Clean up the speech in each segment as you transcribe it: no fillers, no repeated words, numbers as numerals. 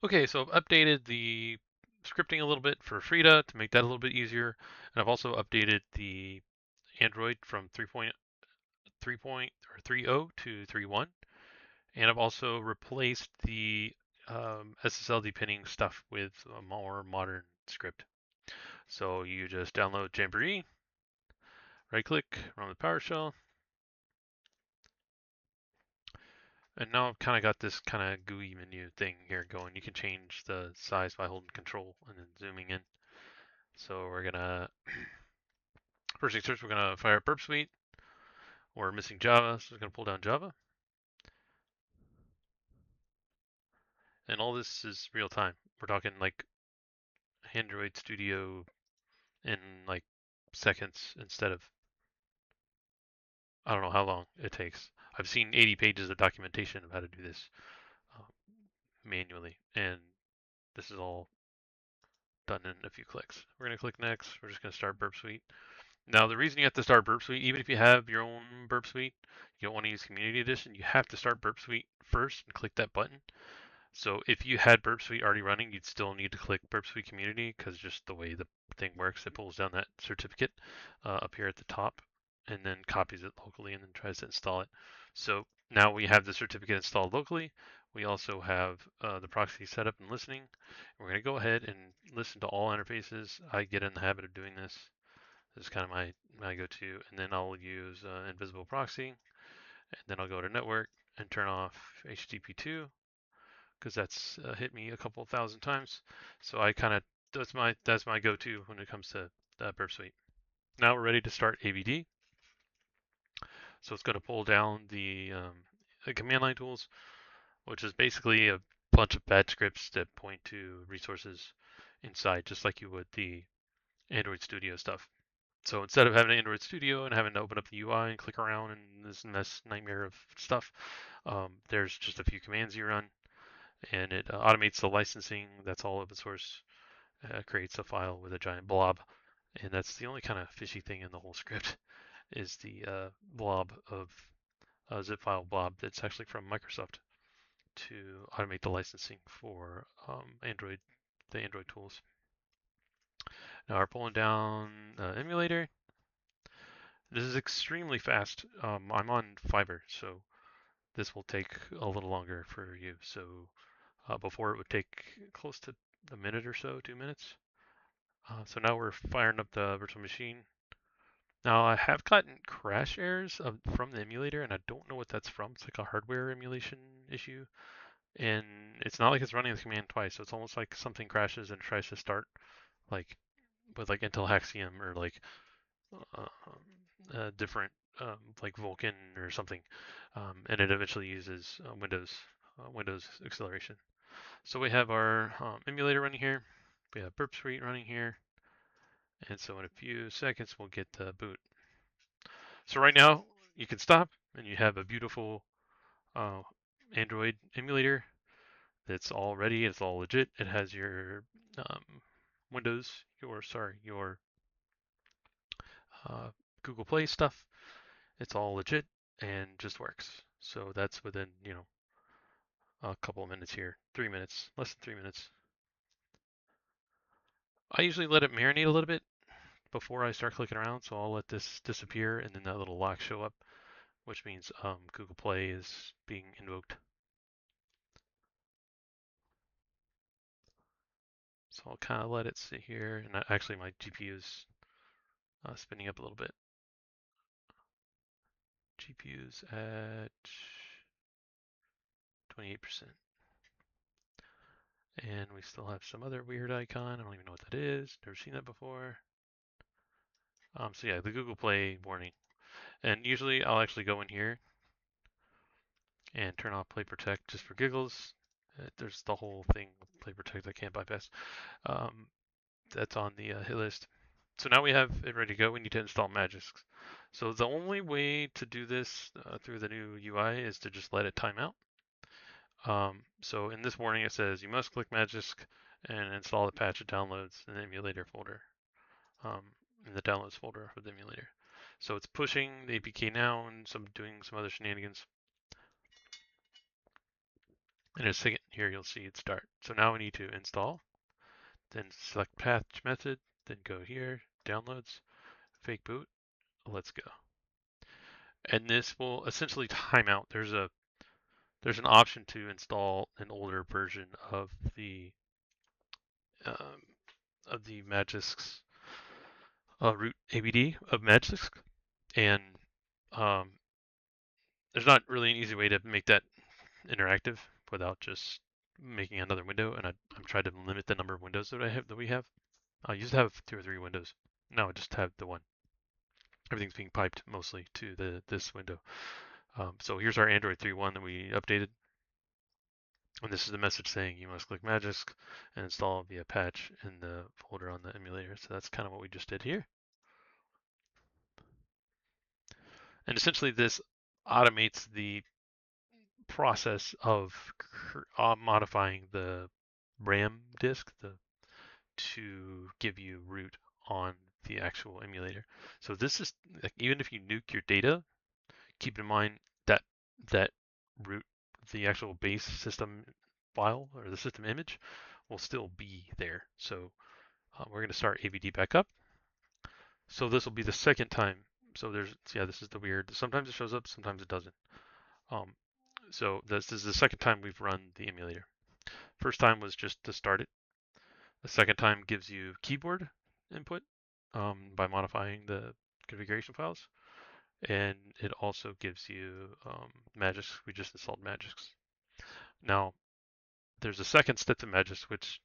Okay, so I've updated the scripting a little bit for Frida to make that a little bit easier, and I've also updated the Android from 3.0 to 3.1, and I've also replaced the SSL depinning stuff with a more modern script. So you just download Jamboree, right-click, run the PowerShell, and now I've kind of got this kind of GUI menu thing here going. You can change the size by holding Control and then zooming in. So we're gonna first things first, we're gonna fire up Burp Suite. We're missing Java, so we're gonna pull down Java. And all this is real time. We're talking like Android Studio in like seconds instead of I don't know how long it takes. I've seen 80 pages of documentation of how to do this um, manually, and this is all done in a few clicks. We're gonna click next. We're just gonna start Burp Suite. Now, the reason you have to start Burp Suite, even if you have your own Burp Suite, you don't want to use Community Edition, you have to start Burp Suite first and click that button. So if you had Burp Suite already running, you'd still need to click Burp Suite Community because just the way the thing works, it pulls down that certificate up here at the top and then copies it locally and then tries to install it. So now we have the certificate installed locally. We also have the proxy setup and listening. We're going to go ahead and listen to all interfaces. I get in the habit of doing this. This is kind of my go-to, and then I'll use invisible proxy, and then I'll go to network and turn off HTTP2 because that's hit me a couple thousand times. So I kind of that's my go-to when it comes to Burp Suite. Now we're ready to start AVD. So it's going to pull down the command line tools, which is basically a bunch of bad scripts that point to resources inside, just like you would the Android Studio stuff. So instead of having an Android Studio and having to open up the UI and click around and this mess nightmare of stuff, there's just a few commands you run, and it automates the licensing. That's all open source. Creates a file with a giant blob, and that's the only kind of fishy thing in the whole script is the blob of zip file blob that's actually from Microsoft to automate the licensing for Android, the Android tools. Now we're pulling down emulator. This is extremely fast. I'm on fiber, so this will take a little longer for you. So before it would take close to a minute or so, 2 minutes. So now we're firing up the virtual machine. Now I have gotten crash errors from the emulator, and I don't know what that's from. It's like a hardware emulation issue, and it's not like it's running the command twice. So it's almost like something crashes and tries to start like with like Intel Haxium or like uh, different like Vulkan or something, and it eventually uses Windows acceleration. So we have our emulator running here. We have Burp Suite running here. And so in a few seconds, we'll get the boot. So right now, you can stop and you have a beautiful uh, Android emulator that's all ready. It's all legit. It has your Windows, your uh, Google Play stuff. It's all legit and just works. So that's within, a couple of minutes here. 3 minutes, less than 3 minutes. I usually let it marinate a little bit before I start clicking around, so I'll let this disappear and then that little lock show up, which means Google Play is being invoked. So I'll kind of let it sit here, and actually my GPU is spinning up a little bit. GPU's at 28%. And we still have some other weird icon. I don't even know what that is. Never seen that before. So yeah, the Google Play warning. And usually I'll actually go in here and turn off Play Protect just for giggles. There's the whole thing, Play Protect I can't bypass. That's on the hit list. So now we have it ready to go. We need to install Magisk. So the only way to do this through the new UI is to just let it time out. So in this warning, it says you must click Magisk and install the patch it downloads in the emulator folder, in the downloads folder of the emulator. So it's pushing the APK now and doing some other shenanigans. And it's taking, here you'll see it start. So now we need to install, then select patch method, then go here, downloads, fake boot, let's go. And this will essentially time out. There's an option to install an older version um, of the Magisk's root ABD of Magisk, and um, there's not really an easy way to make that interactive without just making another window. And I'm trying to limit the number of windows that we have. I used to have 2 or 3 windows. Now I just have the one. Everything's being piped mostly to this window. So here's our Android 3.1 that we updated. And this is the message saying you must click Magisk and install via patch in the folder on the emulator. So that's kind of what we just did here. And essentially this automates the process of modifying the RAM disk to give you root on the actual emulator. So this is like, even if you nuke your data, keep in mind that that root, the actual base system file or the system image, will still be there. So we're going to start AVD back up. So this will be the second time. So this is the weird. Sometimes it shows up, sometimes it doesn't. So this is the second time we've run the emulator. First time was just to start it. The second time gives you keyboard input by modifying the configuration files. And it also gives you Magisk. We just installed Magisk. Now, there's a second step to Magisk, which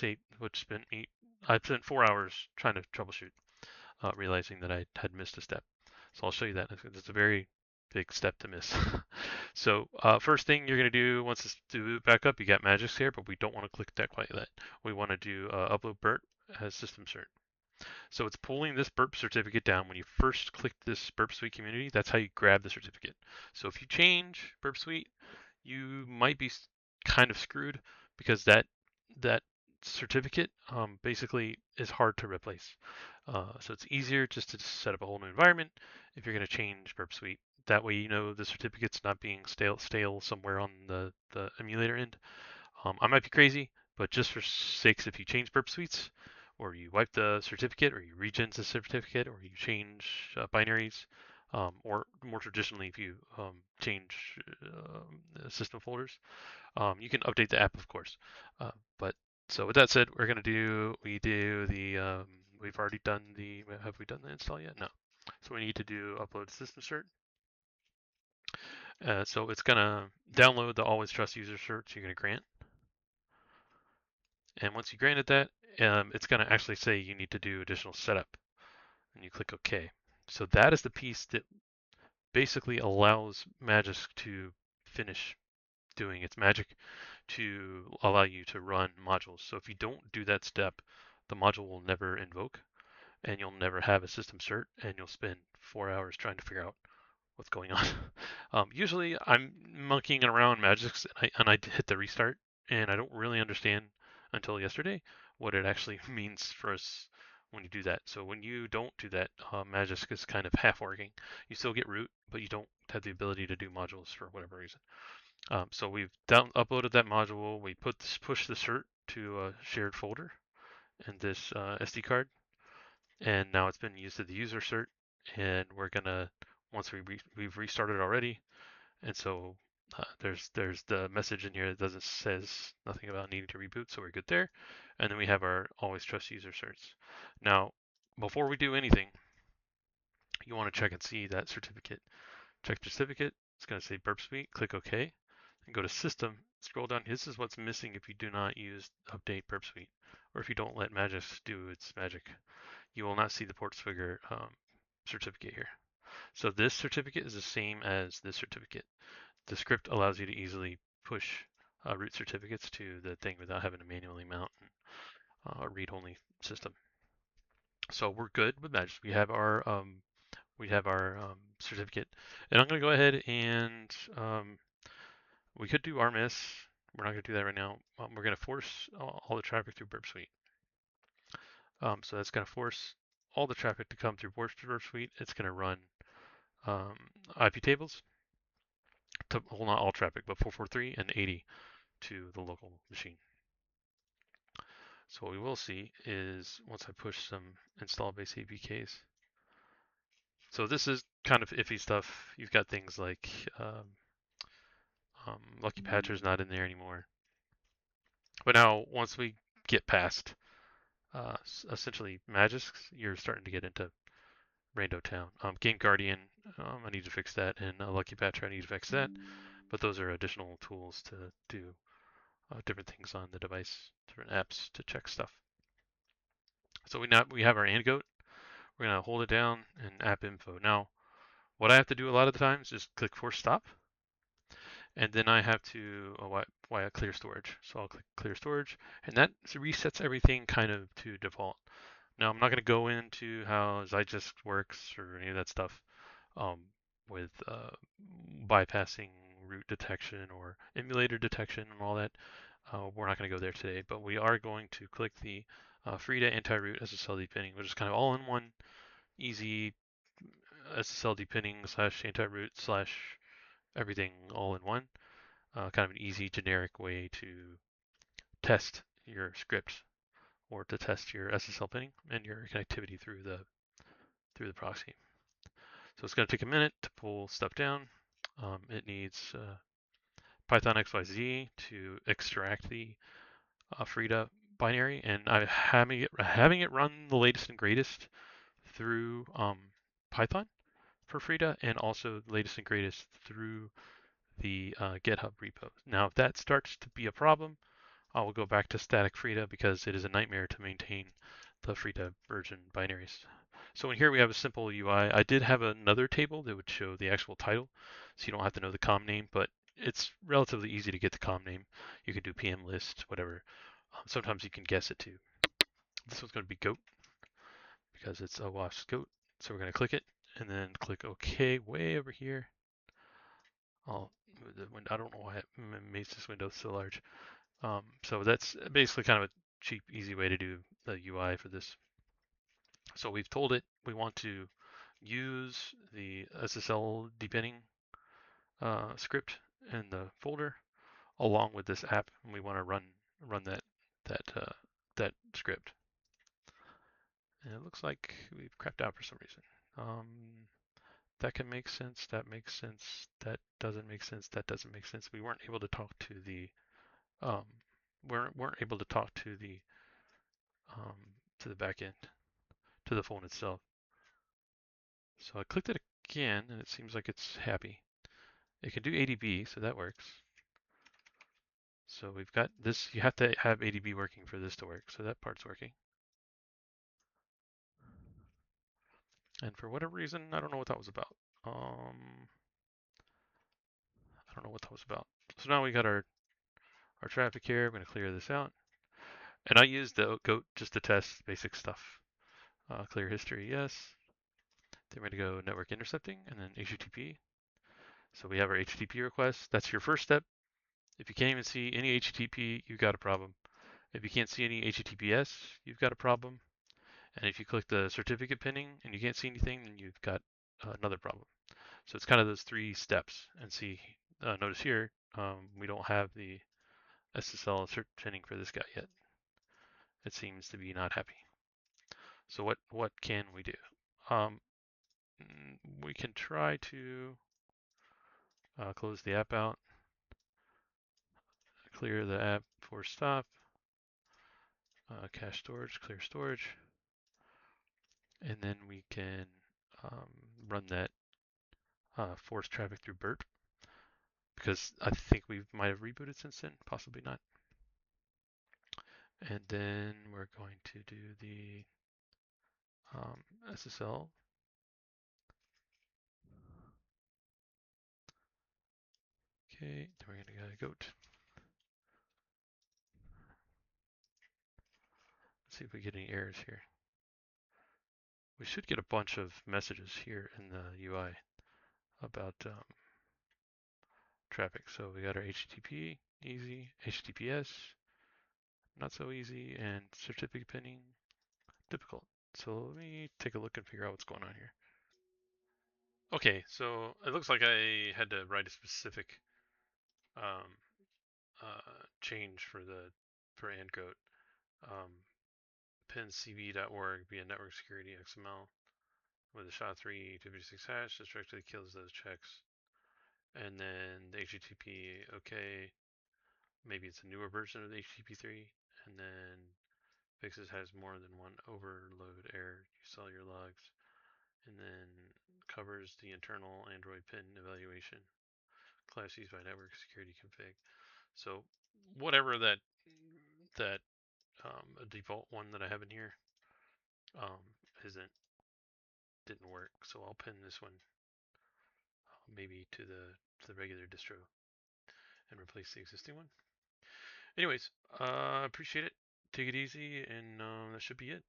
I spent 4 hours trying to troubleshoot, realizing that I had missed a step. So I'll show you that. It's a very big step to miss. So first thing you're going to do once it's boot back up, you got Magisk here, but we don't want to click that quite yet. We want to do upload Burp as system cert. So it's pulling this Burp certificate down. When you first click this Burp Suite community, that's how you grab the certificate. So if you change Burp Suite, you might be kind of screwed because that certificate basically is hard to replace. So it's easier just to set up a whole new environment if you're going to change Burp Suite. That way you know the certificate's not being stale somewhere on the emulator end. I might be crazy, but just for sakes, if you change Burp Suites, or you wipe the certificate, or you regen the certificate, or you change binaries, or more traditionally, if you change system folders, you can update the app, of course. But so with that said, we're going to we've already done have we done the install yet? No. So we need to do upload system cert. So it's going to download the always trust user certs you're going to grant. And once you granted that, it's going to actually say you need to do additional setup. And you click OK. So that is the piece that basically allows Magisk to finish doing its magic to allow you to run modules. So if you don't do that step, the module will never invoke and you'll never have a system cert and you'll spend 4 hours trying to figure out what's going on. Usually I'm monkeying around Magisk and I hit the restart and I don't really understand until yesterday what it actually means for us when you do that. So when you don't do that, Magisk is kind of half working. You still get root, but you don't have the ability to do modules for whatever reason. So we've uploaded that module. We push the cert to a shared folder in this SD card, and now it's been used to the user cert. And we're gonna once we've restarted already, and so there's the message in here that says nothing about needing to reboot, so we're good there. And then we have our always trust user certs. Now, before we do anything, you want to check and see that certificate. Check the certificate. It's going to say Burp Suite. Click OK. And go to System. Scroll down. This is what's missing if you do not use Update Burp Suite, or if you don't let Magisk do its magic. You will not see the Portsfigure certificate here. So this certificate is the same as this certificate. The script allows you to easily push root certificates to the thing without having to manually mount a read-only system. So we're good with Magisk. We have our certificate, and I'm going to go ahead and we could do RMS. We're not going to do that right now. We're going to force all the traffic through Burp Suite. So that's going to force all the traffic to come through Burp Suite. It's going to run IP tables. Well, not all traffic, but 443 and 80 to the local machine. So what we will see is once I push some install base APKs. So this is kind of iffy stuff. You've got things like Lucky Patcher's not in there anymore. But now once we get past essentially Magisk, you're starting to get into Rando Town. Game Guardian, I need to fix that, and Lucky Patcher, I need to fix that. But those are additional tools to do different things on the device, different apps to check stuff. So we have our and goat. We're gonna hold it down and app info. Now, what I have to do a lot of the times is click force stop, and then I have to clear storage. So I'll click clear storage, and that resets everything kind of to default. Now I'm not going to go into how Zygisk works or any of that stuff um, with bypassing root detection or emulator detection and all that. We're not going to go there today, but we are going to click the Frida anti-root SSL depinning, which is kind of all in one, easy SSL depinning / anti-root / everything all in one. Kind of an easy generic way to test your script or to test your SSL pinning and your connectivity through the proxy. So it's going to take a minute to pull stuff down. It needs Python XYZ to extract the Frida binary, and I'm having it run the latest and greatest through Python for Frida, and also the latest and greatest through the GitHub repo. Now, if that starts to be a problem, I will go back to static Frida because it is a nightmare to maintain the Frida version binaries. So in here we have a simple UI. I did have another table that would show the actual title, so you don't have to know the com name, but it's relatively easy to get the com name. You can do PM list, whatever. Sometimes you can guess it too. This one's going to be goat because it's a wash goat. So we're going to click it and then click OK way over here. I'll move the window. I don't know why it makes this window so large. So that's basically kind of a cheap, easy way to do the UI for this. So we've told it we want to use the SSL depinning script in the folder along with this app, and we want to run that script. And it looks like we've crapped out for some reason. That can make sense. That makes sense. That doesn't make sense. That doesn't make sense. We weren't able to talk to the weren't able to talk to the back end, to the phone itself. So I clicked it again, and it seems like it's happy. It can do ADB, so that works. So we've got this. You have to have ADB working for this to work, so that part's working. And for whatever reason, I don't know what that was about. I don't know what that was about. So now we got our traffic here. I'm going to clear this out. And I used the goat just to test basic stuff. Clear history, yes. Then we're going to go network intercepting and then HTTP. So we have our HTTP request. That's your first step. If you can't even see any HTTP, you've got a problem. If you can't see any HTTPS, you've got a problem. And if you click the certificate pinning and you can't see anything, then you've got another problem. So it's kind of those 3 steps. And see, notice here, we don't have the SSL cert pinning for this guy yet. It seems to be not happy. So what can we do? We can try to close the app out, clear the app for stop, cache storage, clear storage, and then we can run that force traffic through Burp, because I think we might have rebooted since then, possibly not. And then we're going to do the SSL. Okay, then we're going to go goat. Let's see if we get any errors here. We should get a bunch of messages here in the UI about traffic. So we got our HTTP, easy, HTTPS, not so easy, and certificate pinning, difficult. So let me take a look and figure out what's going on here. Okay, so it looks like I had to write a specific change for Android. Pin cb.org via network security XML with a SHA-3 256 hash. This directly kills those checks. And then the HTTP, okay, maybe it's a newer version of the HTTP3. And then fixes has more than one overload error. You saw your logs. And then covers the internal Android pin evaluation. Class used by network security config. So whatever that a default one that I have in here didn't work. So I'll pin this one maybe to the regular distro and replace the existing one. Anyways, appreciate it. Take it easy, and that should be it.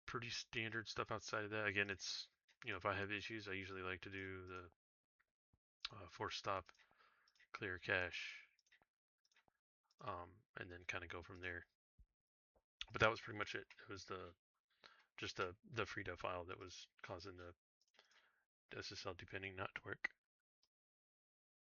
Pretty standard stuff outside of that. Again, it's, if I have issues, I usually like to do the force stop, clear cache, and then kind of go from there. But that was pretty much it. It was just the Frida file that was causing the SSL depinning not to work.